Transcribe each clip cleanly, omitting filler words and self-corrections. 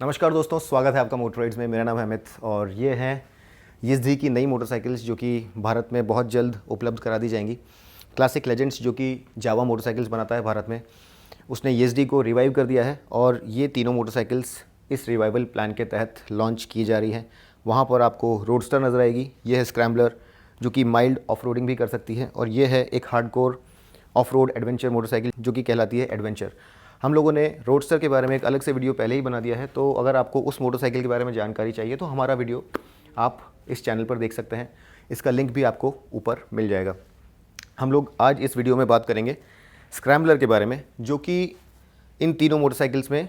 नमस्कार दोस्तों, स्वागत है आपका मोटराइड्स में। मेरा नाम है अमित और ये हैं YISDI की नई मोटरसाइकिल्स जो कि भारत में बहुत जल्द उपलब्ध करा दी जाएंगी। क्लासिक लेजेंड्स जो कि जावा मोटरसाइकिल्स बनाता है भारत में, उसने YISDI को रिवाइव कर दिया है और ये तीनों मोटरसाइकिल्स इस रिवाइवल प्लान के तहत लॉन्च की जा रही हैं। वहाँ पर आपको रोडस्टर नज़र आएगी, ये है स्क्रैम्बलर जो कि माइल्ड ऑफ रोडिंग भी कर सकती है, और ये है एक hardcore of road adventure motorcycle जो कि कहलाती है एडवेंचर। हम लोगों ने रोडस्टर के बारे में एक अलग से वीडियो पहले ही बना दिया है, तो अगर आपको उस मोटरसाइकिल के बारे में जानकारी चाहिए तो हमारा वीडियो आप इस चैनल पर देख सकते हैं। इसका लिंक भी आपको ऊपर मिल जाएगा। हम लोग आज इस वीडियो में बात करेंगे स्क्रैम्बलर के बारे में, जो कि इन तीनों मोटरसाइकिल्स में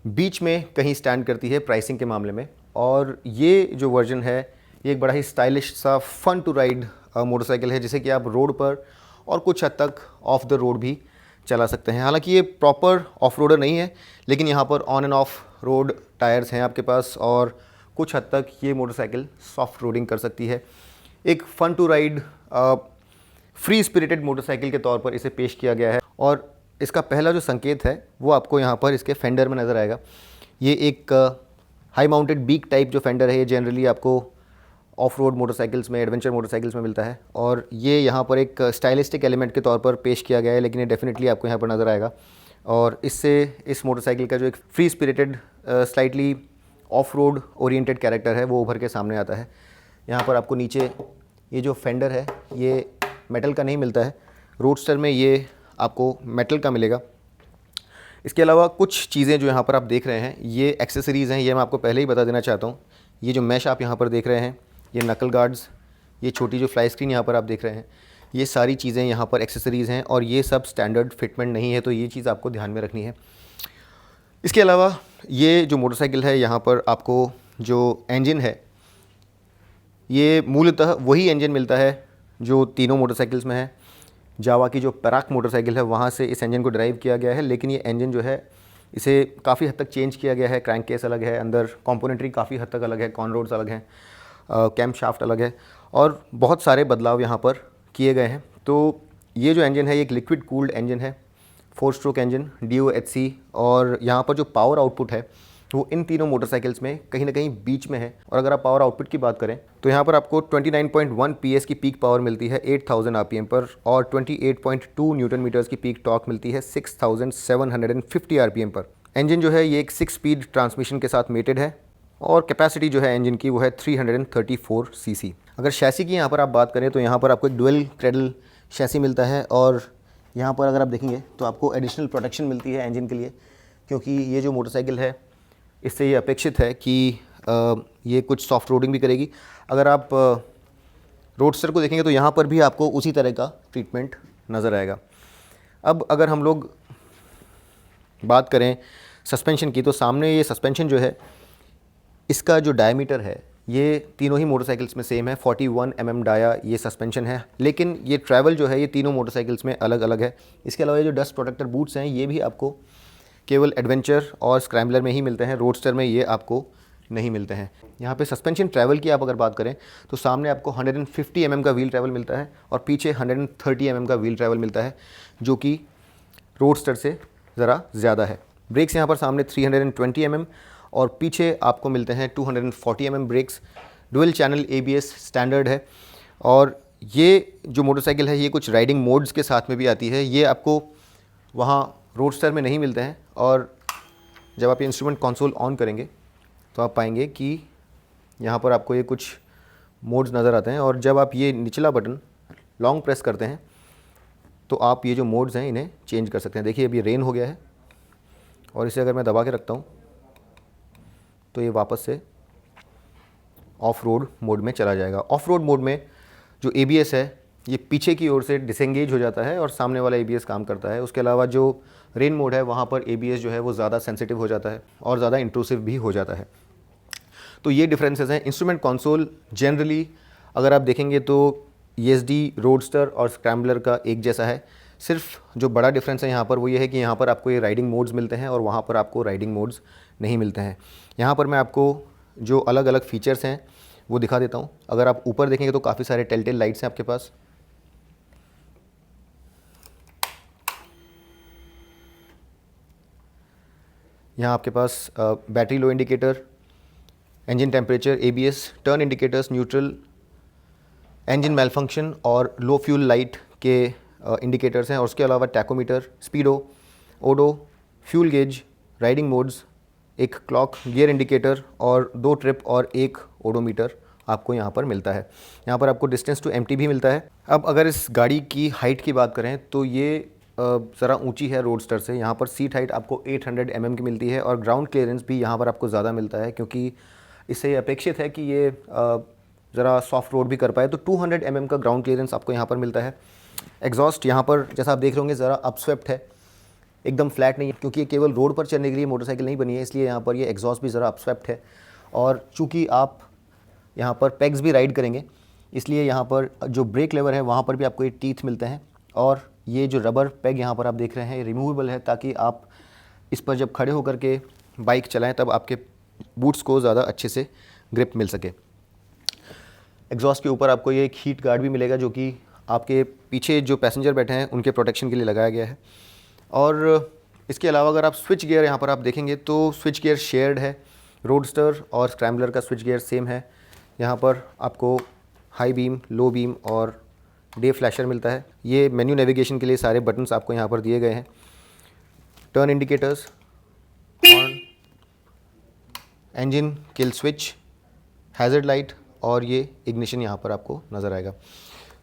बीच में कहीं स्टैंड करती है प्राइसिंग के मामले में। और ये जो वर्जन है ये एक बड़ा ही स्टाइलिश सा फन टू राइड मोटरसाइकिल है, जिसे कि आप रोड पर और कुछ हद तक ऑफ द रोड भी चला सकते हैं। हालांकि ये प्रॉपर ऑफ रोडर नहीं है, लेकिन यहाँ पर on end of road tyres हैं आपके पास और कुछ हद तक ये मोटरसाइकिल सॉफ्ट रोडिंग कर सकती है। एक fun to ride free spirited motorcycle के तौर पर इसे पेश किया गया है। और इसका पहला जो संकेत है वो आपको यहाँ पर इसके फेंडर में नज़र आएगा। ये एक हाई माउंटेड बीक टाइप जो फेंडर है, ये जनरली आपको ऑफ रोड मोटरसाइकिल्स में, एडवेंचर मोटरसाइकिल्स में मिलता है, और ये यहाँ पर एक स्टाइलिस्टिक एलिमेंट के तौर पर पेश किया गया है, लेकिन ये डेफिनेटली आपको यहाँ पर नज़र आएगा। और इससे इस मोटरसाइकिल का जो एक free spirited slightly of road oriented character है वो उभर के सामने आता है। यहाँ पर आपको नीचे ये जो फेंडर है ये मेटल का नहीं मिलता है, रोडस्टर में ये आपको मेटल का मिलेगा। इसके अलावा कुछ चीज़ें जो यहाँ पर आप देख रहे हैं ये एक्सेसरीज़ हैं, ये मैं आपको पहले ही बता देना चाहता हूँ। ये जो मैश आप यहाँ पर देख रहे हैं, ये नकल गार्ड्स, ये छोटी जो फ्लाई स्क्रीन यहाँ पर आप देख रहे हैं, ये सारी चीज़ें यहाँ पर एक्सेसरीज़ हैं और ये सब स्टैंडर्ड फिटमेंट नहीं है, तो ये चीज़ आपको ध्यान में रखनी है। इसके अलावा ये जो मोटरसाइकिल है यहाँ पर आपको जो इंजन है ये मूलतः वही इंजन मिलता है जो तीनों मोटरसाइकिल्स में है। जावा की जो पैराक मोटरसाइकिल है वहाँ से इस इंजन को ड्राइव किया गया है, लेकिन ये इंजन जो है इसे काफ़ी हद तक चेंज किया गया है। क्रैंक केस अलग है, अंदर कॉम्पोनेंट्री काफ़ी हद तक अलग है, कॉन रोड्स अलग हैं, कैम्प शाफ्ट अलग है और बहुत सारे बदलाव यहाँ पर किए गए हैं। तो ये जो इंजन है ये एक लिक्विड कूल्ड इंजन है, 4 स्ट्रोक इंजन DOHC, और यहाँ पर जो पावर आउटपुट है वो इन तीनों मोटरसाइकिल्स में कहीं ना कहीं बीच में है। और अगर आप पावर आउटपुट की बात करें तो यहाँ पर आपको 29.1 PS की पीक पावर मिलती है 8000 RPM पर, और 28.2 न्यूटन मीटर्स की पीक टॉर्क मिलती है 6750 RPM पर। इंजन जो है ये एक 6 स्पीड ट्रांसमिशन के साथ मेटेड है और कैपेसिटी जो है इंजन की वो है 334 cc। अगर शैसी की यहाँ पर आप बात करें तो यहाँ पर आपको एक डुअल क्रेडल शैसी मिलता है, और यहाँ पर अगर आप देखेंगे तो आपको एडिशनल प्रोटेक्शन मिलती है इंजन के लिए, क्योंकि ये जो मोटरसाइकिल है इससे ये अपेक्षित है कि ये कुछ सॉफ्ट रोडिंग भी करेगी। अगर आप रोडस्टर को देखेंगे तो यहाँ पर भी आपको उसी तरह का ट्रीटमेंट नज़र आएगा। अब अगर हम लोग बात करें सस्पेंशन की, तो सामने ये सस्पेंशन जो है इसका जो डायमीटर है ये तीनों ही मोटरसाइकिल्स में सेम है, 41 mm डाया ये सस्पेंशन है, लेकिन ये ट्रैवल जो है ये तीनों मोटरसाइकिल्स में अलग अलग है। इसके अलावा ये जो डस्ट प्रोटेक्टर बूट्स हैं ये भी आपको केवल एडवेंचर और स्क्रैम्बलर में ही मिलते हैं, रोडस्टर में ये आपको नहीं मिलते हैं। यहाँ पे सस्पेंशन ट्रैवल की आप अगर बात करें तो सामने आपको 150 mm का व्हील ट्रैवल मिलता है और पीछे 130 mm का व्हील ट्रैवल मिलता है, जो कि रोडस्टर से ज़रा ज़्यादा है। ब्रेक्स यहाँ पर सामने 320 mm और पीछे आपको मिलते हैं 240 mm brakes. Dual channel ABS standard है, और ये जो मोटरसाइकिल है ये कुछ राइडिंग मोड्स के साथ में भी आती है, ये आपको वहाँ रोडस्टर में नहीं मिलते हैं। और जब आप ये इंस्ट्रूमेंट कंसोल ऑन करेंगे तो आप पाएंगे कि यहाँ पर आपको ये कुछ मोड्स नज़र आते हैं, और जब आप ये निचला बटन लॉन्ग प्रेस करते हैं तो आप ये जो मोड्स हैं इन्हें चेंज कर सकते हैं। देखिए अभी रेन हो गया है और इसे अगर मैं दबा के रखता हूँ तो ये वापस से ऑफ रोड मोड में चला जाएगा। ऑफ रोड मोड में जो ABS है ये पीछे की ओर से डिसेंगेज हो जाता है और सामने वाला ABS काम करता है। उसके अलावा जो रेन मोड है वहाँ पर ABS जो है वो ज़्यादा सेंसिटिव हो जाता है और ज़्यादा इंट्रूसिव भी हो जाता है। तो ये डिफरेंसेस हैं। इंस्ट्रूमेंट कंसोल जनरली अगर आप देखेंगे तो YISDI रोडस्टर और स्क्रैम्बलर का एक जैसा है, सिर्फ जो बड़ा डिफरेंस है यहाँ पर वो ये है कि यहाँ पर आपको ये राइडिंग मोड्स मिलते हैं और वहाँ पर आपको राइडिंग मोड्स नहीं मिलते हैं। यहाँ पर मैं आपको जो अलग अलग फीचर्स हैं वो दिखा देता हूँ। अगर आप ऊपर देखेंगे तो काफ़ी सारे टेलटेल लाइट्स हैं आपके पास। यहाँ आपके पास battery low indicator, engine temperature, ABS, turn indicators, neutral, engine malfunction और लो फ्यूल लाइट के इंडिकेटर्स हैं। और उसके अलावा tachometer, speedo, odo, fuel gauge, riding modes, एक क्लॉक, गियर इंडिकेटर और 2 ट्रिप और 1 ओडोमीटर आपको यहाँ पर मिलता है। यहाँ पर आपको डिस्टेंस टू एम्प्टी भी मिलता है। अब अगर इस गाड़ी की हाइट की बात करें तो ये ज़रा ऊंची है रोडस्टर से। यहाँ पर सीट हाइट आपको 800 mm की मिलती है और ग्राउंड क्लियरेंस भी यहाँ पर आपको ज़्यादा मिलता है, क्योंकि इससे अपेक्षित है कि ये ज़रा सॉफ्ट रोड भी कर पाए। तो 200 mm का ग्राउंड क्लियरेंस आपको यहाँ पर मिलता है। एग्जॉस्ट यहाँ पर जैसा आप देख रहे होंगे ज़रा अपस्वेप्ट है, एकदम फ्लैट नहीं है, क्योंकि ये केवल रोड पर चलने के लिए मोटरसाइकिल नहीं बनी है, इसलिए यहाँ पर ये एग्जॉस्ट भी ज़रा अपस्वेप्ट है। और चूँकि आप यहाँ पर पेग्स भी राइड करेंगे, इसलिए यहाँ पर जो ब्रेक लेवर है वहाँ पर भी आपको ये टीथ मिलते हैं। और ये जो रबर पेग यहाँ पर आप देख रहे हैं ये रिमूवेबल है, ताकि आप इस पर जब खड़े होकर के बाइक चलाएं तब आपके बूट्स को ज़्यादा अच्छे से ग्रिप मिल सके। एग्जॉस्ट के ऊपर आपको ये एक हीट गार्ड भी मिलेगा, जो कि आपके पीछे जो पैसेंजर बैठे हैं उनके प्रोटेक्शन के लिए लगाया गया है। और इसके अलावा अगर आप स्विच गियर यहाँ पर आप देखेंगे तो स्विच गियर शेयर्ड है। रोडस्टर और स्क्रैम्बलर का स्विच गियर सेम है। यहाँ पर आपको हाई बीम, लो बीम और डे फ्लैशर मिलता है। ये मेन्यू नेविगेशन के लिए सारे बटन्स आपको यहाँ पर दिए गए हैं। Turn indicators, horn, engine kill switch, hazard light और ये इग्निशन यहाँ पर आपको नज़र आएगा।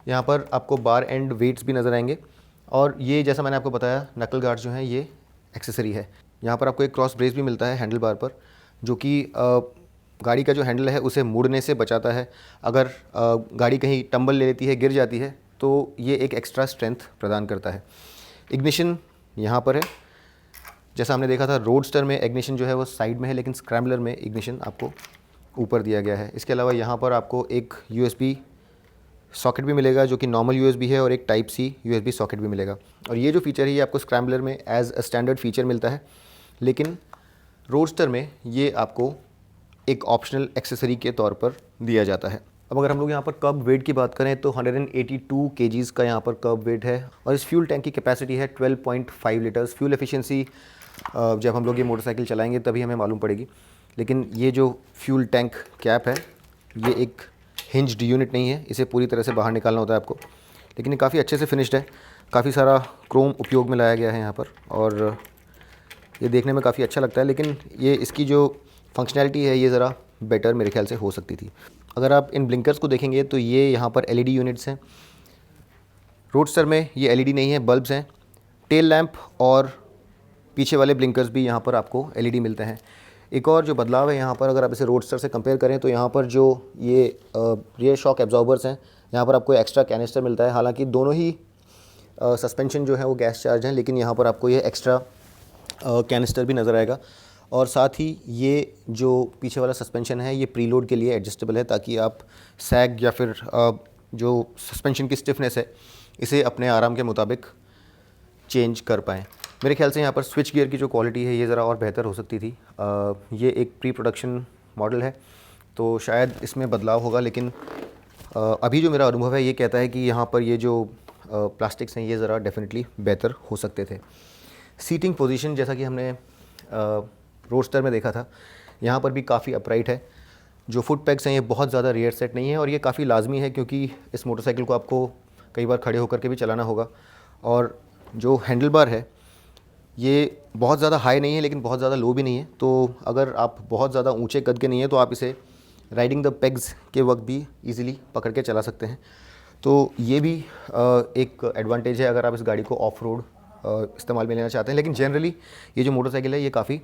यहाँ पर आपको बार एंड वेट्स भी नज़र आएंगे। और ये जैसा मैंने आपको बताया, नकल गार्ड्स जो हैं ये एक्सेसरी है। यहाँ पर आपको एक क्रॉस ब्रेस भी मिलता है हैंडल बार पर, जो कि गाड़ी का जो हैंडल है उसे मुड़ने से बचाता है। अगर गाड़ी कहीं टंबल ले लेती है, गिर जाती है, तो ये एक एक्स्ट्रा स्ट्रेंथ प्रदान करता है। इग्निशन यहाँ पर है। जैसा हमने देखा था रोडस्टर में इग्निशन जो है वो साइड में है, लेकिन स्क्रैम्बलर में इग्निशन आपको ऊपर दिया गया है। इसके अलावा यहाँ पर आपको एक USB सॉकेट भी मिलेगा, जो कि नॉर्मल USB है, और एक टाइप C USB सॉकेट भी मिलेगा। और ये जो फीचर है ये आपको स्क्रैम्बलर में एज अ स्टैंडर्ड फीचर मिलता है, लेकिन रोडस्टर में ये आपको एक ऑप्शनल एक्सेसरी के तौर पर दिया जाता है। अब अगर हम लोग यहाँ पर कर्ब वेट की बात करें तो 182 kgs का यहाँ पर कर्ब वेट है। और इस फ्यूल टैंक की कैपेसिटी है 12.5 लीटर्स। फ्यूल एफिशिएंसी जब हम लोग ये मोटरसाइकिल चलाएंगे तभी हमें मालूम पड़ेगी, लेकिन ये जो फ्यूल टैंक कैप है ये एक हिंज्ड यूनिट नहीं है, इसे पूरी तरह से बाहर निकालना होता है आपको। लेकिन ये काफ़ी अच्छे से फिनिश्ड है, काफ़ी सारा क्रोम उपयोग में लाया गया है यहाँ पर, और ये देखने में काफ़ी अच्छा लगता है। लेकिन ये इसकी जो फंक्शनैलिटी है ये ज़रा बेटर मेरे ख्याल से हो सकती थी। अगर आप इन ब्लिंकर्स को देखेंगे तो ये यहाँ पर LED यूनिट्स हैं। रोडस्टर में ये LED नहीं है, बल्ब्स हैं। टेल लैंप और पीछे वाले ब्लिंकर्स भी यहाँ पर आपको LED मिलते हैं। एक और जो बदलाव है यहाँ पर, अगर आप इसे रोडस्टर से कंपेयर करें तो यहाँ पर जो ये रियर शॉक एब्जॉर्बर्स हैं, यहाँ पर आपको एक्स्ट्रा कैनिस्टर मिलता है। हालांकि दोनों ही सस्पेंशन जो है वो गैस चार्ज हैं, लेकिन यहाँ पर आपको ये एक्स्ट्रा कैनिस्टर भी नज़र आएगा। और साथ ही ये जो पीछे वाला सस्पेंशन है ये प्रीलोड के लिए एडजस्टेबल है, ताकि आप सैग या फिर जो सस्पेंशन की स्टिफनेस है इसे अपने आराम के मुताबिक चेंज कर पाएँ। मेरे ख्याल से यहाँ पर स्विच गियर की जो क्वालिटी है ये ज़रा और बेहतर हो सकती थी। ये एक प्री प्रोडक्शन मॉडल है तो शायद इसमें बदलाव होगा, लेकिन अभी जो मेरा अनुभव है ये कहता है कि यहाँ पर ये जो प्लास्टिक्स हैं ये ज़रा डेफिनेटली बेहतर हो सकते थे। सीटिंग पोजीशन जैसा कि हमने रोडस्टर में देखा था, यहाँ पर भी काफ़ी अपराइट है। जो फुट पैक्स हैं ये बहुत ज़्यादा रेयर सेट नहीं है, और ये काफ़ी लाजमी है क्योंकि इस मोटरसाइकिल को आपको कई बार खड़े होकर के भी चलाना होगा। और जो हैंडल बार है ये बहुत ज़्यादा हाई नहीं है, लेकिन बहुत ज़्यादा लो भी नहीं है। तो अगर आप बहुत ज़्यादा ऊंचे कद के नहीं हैं तो आप इसे राइडिंग द पेग्स के वक्त भी इजीली पकड़ के चला सकते हैं। तो ये भी एक एडवांटेज है अगर आप इस गाड़ी को ऑफ रोड इस्तेमाल में लेना चाहते हैं। लेकिन जनरली ये जो मोटरसाइकिल है ये काफ़ी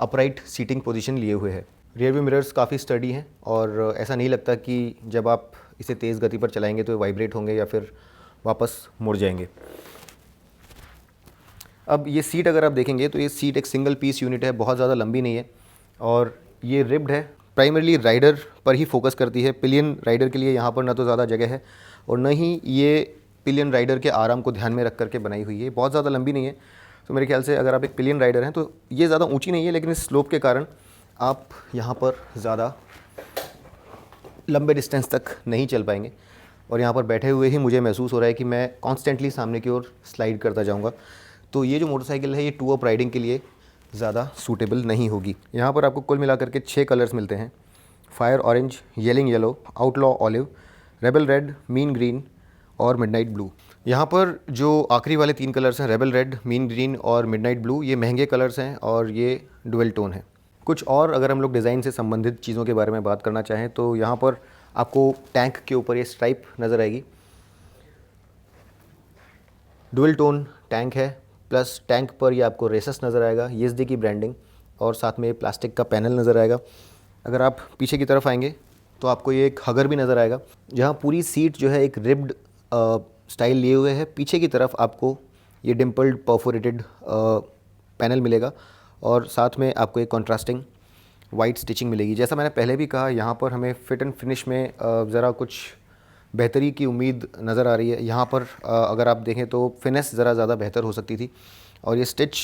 अपराइट सीटिंग पोजीशन लिए हुए है। रियर व्यू मिरर्स काफ़ी स्टडी हैं, और ऐसा नहीं लगता कि जब आप इसे तेज़ गति पर चलाएंगे तो वाइब्रेट होंगे या फिर वापस मुड़ जाएंगे। अब ये सीट अगर आप देखेंगे तो ये सीट एक सिंगल पीस यूनिट है, बहुत ज़्यादा लंबी नहीं है, और ये रिब्ड है। प्राइमरली राइडर पर ही फोकस करती है। पिलियन राइडर के लिए यहाँ पर ना तो ज़्यादा जगह है और न ही ये पिलियन राइडर के आराम को ध्यान में रख करके बनाई हुई है। बहुत ज़्यादा लंबी नहीं है, तो मेरे ख्याल से अगर आप एक पिलियन राइडर हैं तो ये ज़्यादा ऊंची नहीं है, लेकिन इस स्लोप के कारण आप यहाँ पर ज़्यादा लंबे डिस्टेंस तक नहीं चल पाएंगे। और यहाँ पर बैठे हुए ही मुझे महसूस हो रहा है कि मैं कॉन्स्टेंटली सामने की ओर स्लाइड करता जाऊँगा। तो ये जो मोटरसाइकिल है ये टू अप राइडिंग के लिए ज़्यादा सूटेबल नहीं होगी। यहाँ पर आपको कुल मिलाकर के 6 कलर्स मिलते हैं, fire orange, yelling yellow, outlaw olive, rebel red, mean green और मिडनाइट ब्लू। यहाँ पर जो आखिरी वाले 3 कलर्स हैं, रेबल रेड, मीन ग्रीन और मिडनाइट ब्लू, ये महंगे कलर्स हैं और ये डुअल टोन है। कुछ और अगर हम लोग डिज़ाइन से संबंधित चीज़ों के बारे में बात करना चाहें तो यहाँ पर आपको टैंक के ऊपर ये स्ट्राइप नज़र आएगी। डुअल टोन टैंक है, प्लस टैंक पर ये आपको रेसस नज़र आएगा, ईएसडी की ब्रांडिंग और साथ में प्लास्टिक का पैनल नज़र आएगा। अगर आप पीछे की तरफ आएंगे तो आपको ये एक हगर भी नज़र आएगा, जहाँ पूरी सीट जो है एक रिब्ड स्टाइल लिए हुए है। पीछे की तरफ आपको ये डिम्पल्ड परफोरेटेड पैनल मिलेगा और साथ में आपको एक कॉन्ट्रास्टिंग वाइट स्टिचिंग मिलेगी। जैसा मैंने पहले भी कहा, यहाँ पर हमें फिट एंड फिनिश में ज़रा कुछ बेहतरी की उम्मीद नज़र आ रही है। यहाँ पर अगर आप देखें तो फिनिश ज़रा ज़्यादा बेहतर हो सकती थी और ये स्टिच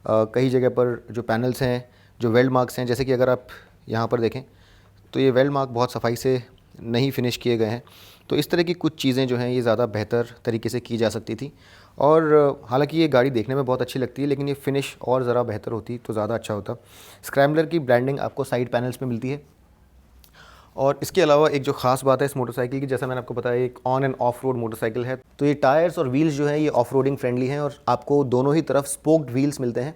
कई जगह पर जो पैनल्स हैं, जो वेल्ड मार्क्स हैं, जैसे कि अगर आप यहाँ पर देखें तो ये वेल्ड मार्क बहुत सफाई से नहीं फिनिश किए गए हैं। तो इस तरह की कुछ चीज़ें जो हैं ये ज़्यादा बेहतर तरीके से की जा सकती थी। और हालांकि ये गाड़ी देखने में बहुत अच्छी लगती है, लेकिन ये फिनिश और ज़रा बेहतर होती तो ज़्यादा अच्छा होता। स्क्रैम्बलर की ब्रांडिंग आपको साइड पैनल्स में मिलती है। और इसके अलावा एक जो ख़ास बात है इस मोटरसाइकिल की, जैसा मैंने आपको बताया, एक on end of road motorcycle है, तो ये टायर्स और व्हील्स जो हैं ये ऑफ रोडिंग फ्रेंडली हैं और आपको दोनों ही तरफ स्पोक्ड व्हील्स मिलते हैं।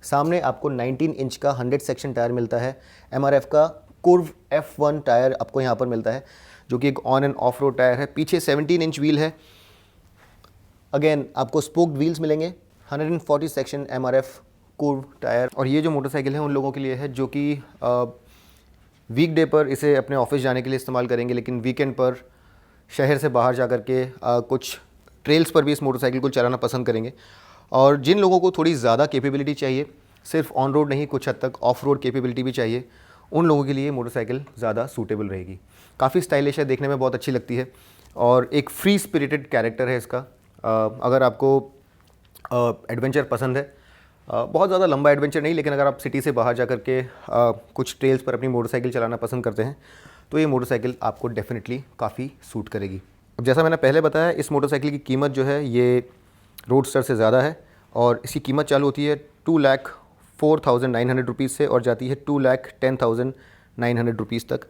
सामने आपको 19 इंच का 100 सेक्शन टायर मिलता है। MRF का कुर्व F1 टायर आपको यहाँ पर मिलता है, जो कि एक on end of road tyre है। पीछे 17 इंच व्हील है, अगेन आपको स्पोक्ड व्हील्स मिलेंगे। 140 सेक्शन MRF कुर्व टायर। और ये जो मोटरसाइकिल है उन लोगों के लिए है जो कि वीकडे पर इसे अपने ऑफिस जाने के लिए इस्तेमाल करेंगे, लेकिन वीकेंड पर शहर से बाहर जा कर के कुछ ट्रेल्स पर भी इस मोटरसाइकिल को चलाना पसंद करेंगे। और जिन लोगों को थोड़ी ज़्यादा कैपेबिलिटी चाहिए, सिर्फ ऑन रोड नहीं, कुछ हद तक ऑफ रोड कैपेबिलिटी भी चाहिए, उन लोगों के लिए मोटरसाइकिल ज़्यादा सूटेबल रहेगी। काफ़ी स्टाइलिश है, देखने में बहुत अच्छी लगती है और एक फ्री स्पिरिटेड कैरेक्टर है इसका। अगर आपको एडवेंचर पसंद है, बहुत ज़्यादा लंबा एडवेंचर नहीं, लेकिन अगर आप सिटी से बाहर जा कर के कुछ ट्रेल्स पर अपनी मोटरसाइकिल चलाना पसंद करते हैं तो ये मोटरसाइकिल आपको डेफिनेटली काफ़ी सूट करेगी। अब जैसा मैंने पहले बताया, इस मोटरसाइकिल की कीमत जो है ये रोडस्टर से ज़्यादा है और इसकी कीमत चालू होती है 2,04,900 रुपीज़ से और जाती है 2,10,900 रुपीज़ तक।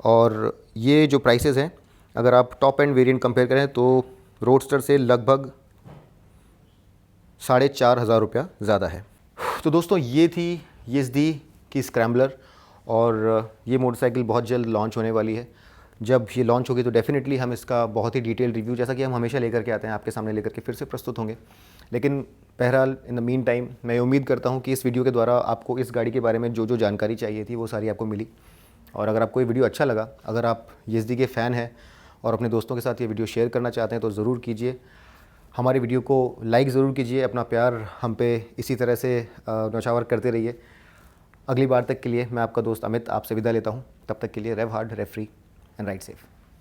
और ये जो प्राइसेस हैं, अगर आप टॉप एंड वेरिएंट कंपेयर करें तो रोडस्टर से लगभग 4,500 रुपया ज़्यादा है। तो दोस्तों, ये थी ईएसडी की स्क्रैम्बलर और ये मोटरसाइकिल बहुत जल्द लॉन्च होने वाली है। जब ये लॉन्च होगी तो डेफ़िनेटली हम इसका बहुत ही डिटेल रिव्यू, जैसा कि हम हमेशा लेकर के आते हैं, आपके सामने लेकर के फिर से प्रस्तुत होंगे। लेकिन बहरहाल इन द मीन टाइम मैं उम्मीद करता हूँ कि इस वीडियो के द्वारा आपको इस गाड़ी के बारे में जो जो जानकारी चाहिए थी वो सारी आपको मिली। और अगर आपको ये वीडियो अच्छा लगा, अगर आप ईएसडी के फ़ैन हैं और अपने दोस्तों के साथ ये वीडियो शेयर करना चाहते हैं तो ज़रूर कीजिए। हमारी वीडियो को लाइक ज़रूर कीजिए, अपना प्यार हम पे इसी तरह से न्यौछावर करते रहिए। अगली बार तक के लिए मैं आपका दोस्त अमित आपसे विदा लेता हूँ। तब तक के लिए rev hard, rev free and ride safe.